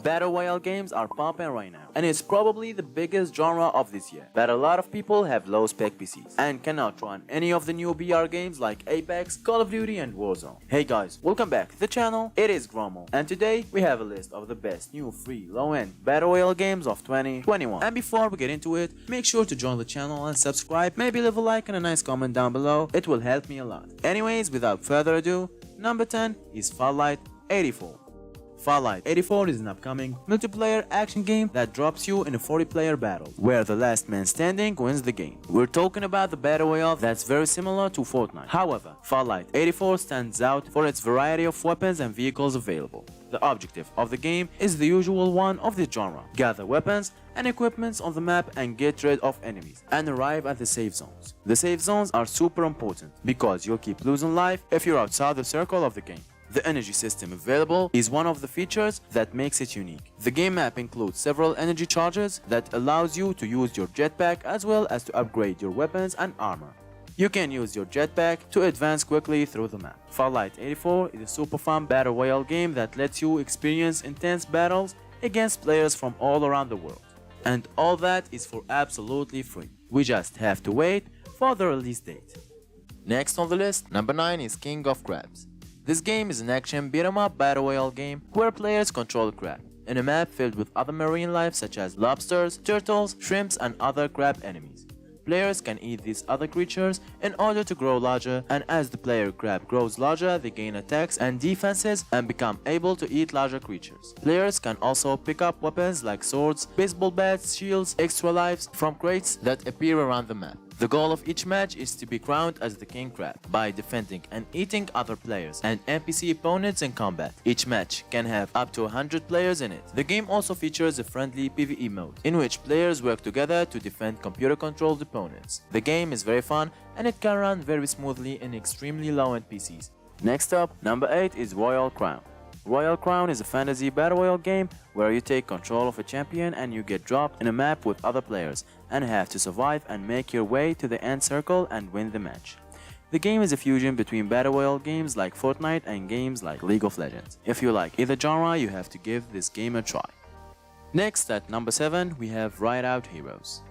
Battle Royale games are pumping right now, and it's probably the biggest genre of this year. But a lot of people have low spec PCs and cannot run any of the new BR games like Apex, Call of Duty and Warzone. Hey guys, welcome back to the channel. It is GROMO, and today we have a list of the best new free low-end Battle Royale games of 2021. And before we get into it, make sure to join the channel and subscribe, maybe leave a like and a nice comment down below. It will help me a lot. Anyways, without further ado, number 10 is Fallout 84. Fallout 84 is an upcoming multiplayer action game that drops you in a 40-player battle, where the last man standing wins the game. We're talking about the Battle Royale that's very similar to Fortnite. However, Fallout 84 stands out for its variety of weapons and vehicles available. The objective of the game is the usual one of this genre: gather weapons and equipments on the map and get rid of enemies, and arrive at the safe zones. The safe zones are super important because you'll keep losing life if you're outside the circle of the game. The energy system available is one of the features that makes it unique. The game map includes several energy charges that allows you to use your jetpack as well as to upgrade your weapons and armor. You can use your jetpack to advance quickly through the map. Fallout 84 is a super fun battle royale game that lets you experience intense battles against players from all around the world. And all that is for absolutely free. We just have to wait for the release date. Next on the list, number 9 is King of Crabs. This game is an action beat-em-up battle royale game where players control a crab in a map filled with other marine life such as lobsters, turtles, shrimps and other crab enemies. Players can eat these other creatures in order to grow larger, and as the player crab grows larger, they gain attacks and defenses and become able to eat larger creatures. Players can also pick up weapons like swords, baseball bats, shields, extra lives from crates that appear around the map. The goal of each match is to be crowned as the King Crab by defending and eating other players and NPC opponents in combat. Each match can have up to 100 players in it. The game also features a friendly PvE mode, in which players work together to defend computer-controlled opponents. The game is very fun and it can run very smoothly in extremely low-end PCs. Next up, number 8 is Royal Crown. Royal Crown is a fantasy battle royale game where you take control of a champion and you get dropped in a map with other players and have to survive and make your way to the end circle and win the match. The game is a fusion between battle royale games like Fortnite and games like League of Legends. If you like either genre, you have to give this game a try. Next, at number 7, we have Royale Heroes.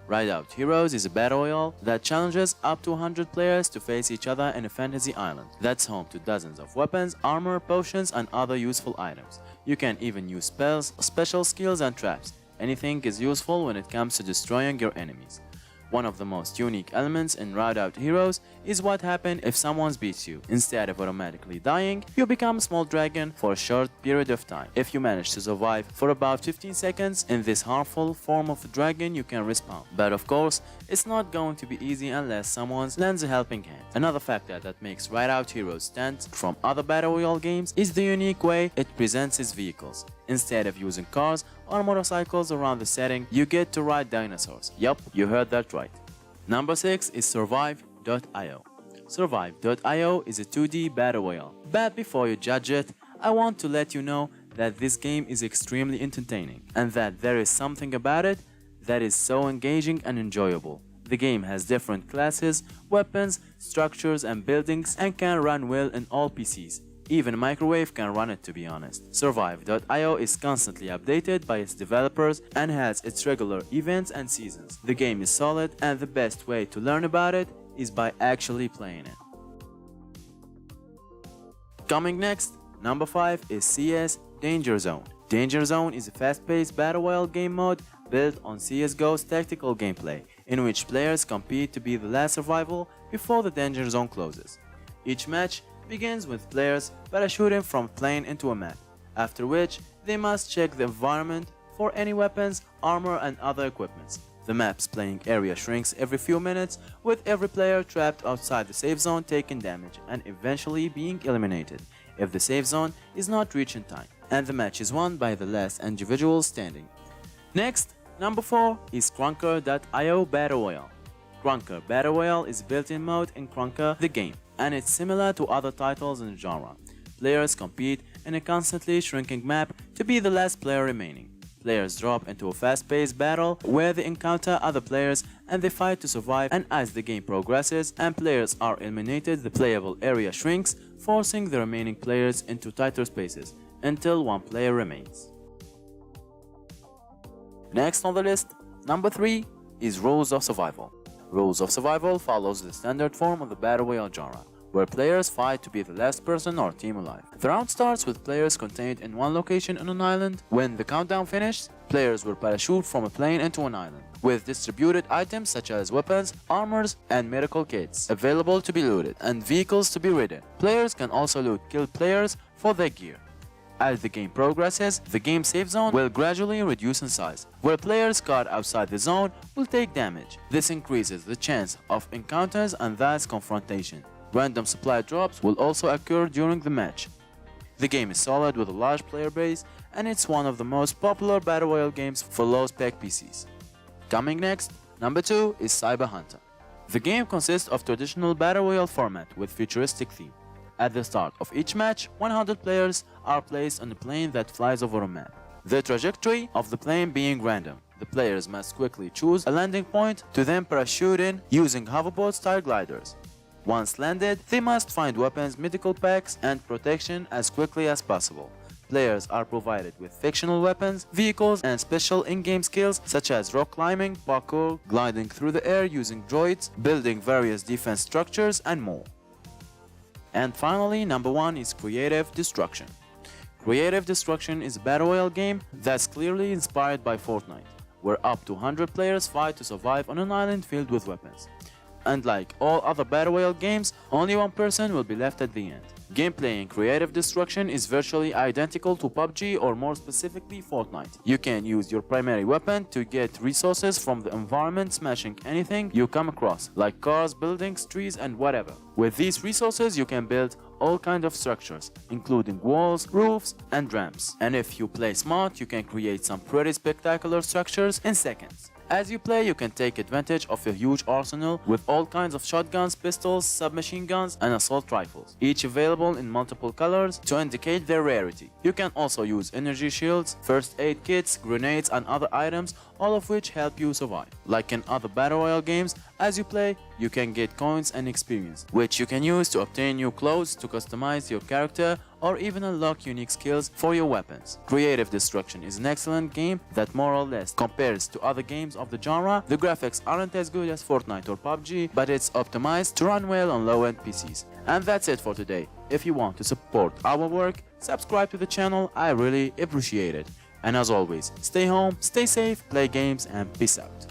Royale Heroes is a battle royale that challenges up to 100 players to face each other in a fantasy island that's home to dozens of weapons, armor, potions and other useful items. You can even use spells, special skills and traps. Anything is useful when it comes to destroying your enemies. One of the most unique elements in Royale Heroes is what happens if someone beats you. Instead of automatically dying, you become a small dragon for a short period of time. If you manage to survive for about 15 seconds in this harmful form of a dragon, you can respawn. But of course, it's not going to be easy unless someone lends a helping hand. Another factor that makes Royale Heroes stand from other battle royale games is the unique way it presents its vehicles. Instead of using cars or motorcycles around the setting, you get to ride dinosaurs. Yup, you heard that right. Number 6 is Survive.io. Survive.io is a 2D battle royale. But before you judge it, I want to let you know that this game is extremely entertaining and that there is something about it that is so engaging and enjoyable. The game has different classes, weapons, structures and buildings and can run well in all PCs. Even a microwave can run it, to be honest. Survive.io is constantly updated by its developers and has its regular events and seasons. The game is solid and the best way to learn about it is by actually playing it. Coming next, number 5 is CS Danger Zone. Danger Zone is a fast-paced battle royale game mode built on CSGO's tactical gameplay, in which players compete to be the last survival before the danger zone closes. Each match begins with players parachuting from a plane into a map, after which they must check the environment for any weapons, armor and other equipments. The map's playing area shrinks every few minutes, with every player trapped outside the safe zone taking damage and eventually being eliminated if the safe zone is not reached in time, and the match is won by the last individual standing. Next, number 4 is Krunker.io Battle Royale. Krunker Battle Royale is a built-in mode in Krunker the game, and it's similar to other titles in the genre. Players compete in a constantly shrinking map to be the last player remaining. Players drop into a fast-paced battle where they encounter other players and they fight to survive, and as the game progresses and players are eliminated, the playable area shrinks, forcing the remaining players into tighter spaces until one player remains. Next on the list, number 3 is Rules of Survival. Rules of Survival follows the standard form of the Battle Royale genre, where players fight to be the last person or team alive. The round starts with players contained in one location on an island. When the countdown finishes, players will parachute from a plane into an island, with distributed items such as weapons, armors, and medical kits available to be looted, and vehicles to be ridden. Players can also loot killed players for their gear. As the game progresses, the game safe zone will gradually reduce in size, where players caught outside the zone will take damage. This increases the chance of encounters and thus confrontation. Random supply drops will also occur during the match. The game is solid with a large player base, and it's one of the most popular Battle Royale games for low-spec PCs. Coming next, number 2 is Cyber Hunter. The game consists of traditional Battle Royale format with futuristic theme. At the start of each match, 100 players are placed on a plane that flies over a map. The trajectory of the plane being random, the players must quickly choose a landing point to then parachute in using hoverboard-style gliders. Once landed, they must find weapons, medical packs, and protection as quickly as possible. Players are provided with fictional weapons, vehicles, and special in-game skills such as rock climbing, parkour, gliding through the air using droids, building various defense structures, and more. And finally, number 1 is Creative Destruction. Creative Destruction is a Battle Royale game that's clearly inspired by Fortnite, where up to 100 players fight to survive on an island filled with weapons. And like all other Battle Royale games, only one person will be left at the end. Gameplay in Creative Destruction is virtually identical to PUBG or more specifically Fortnite. You can use your primary weapon to get resources from the environment, smashing anything you come across, like cars, buildings, trees, and whatever. With these resources you can build all kinds of structures, including walls, roofs, and ramps. And if you play smart, you can create some pretty spectacular structures in seconds. As you play, you can take advantage of a huge arsenal with all kinds of shotguns, pistols, submachine guns, and assault rifles, each available in multiple colors to indicate their rarity. You can also use energy shields, first aid kits, grenades, and other items, all of which help you survive. Like in other Battle Royale games, as you play, you can get coins and experience, which you can use to obtain new clothes, to customize your character, or even unlock unique skills for your weapons. Creative Destruction is an excellent game that more or less compares to other games of the genre. The graphics aren't as good as Fortnite or PUBG, but it's optimized to run well on low-end PCs. And that's it for today. If you want to support our work, subscribe to the channel, I really appreciate it. And as always, stay home, stay safe, play games, and peace out.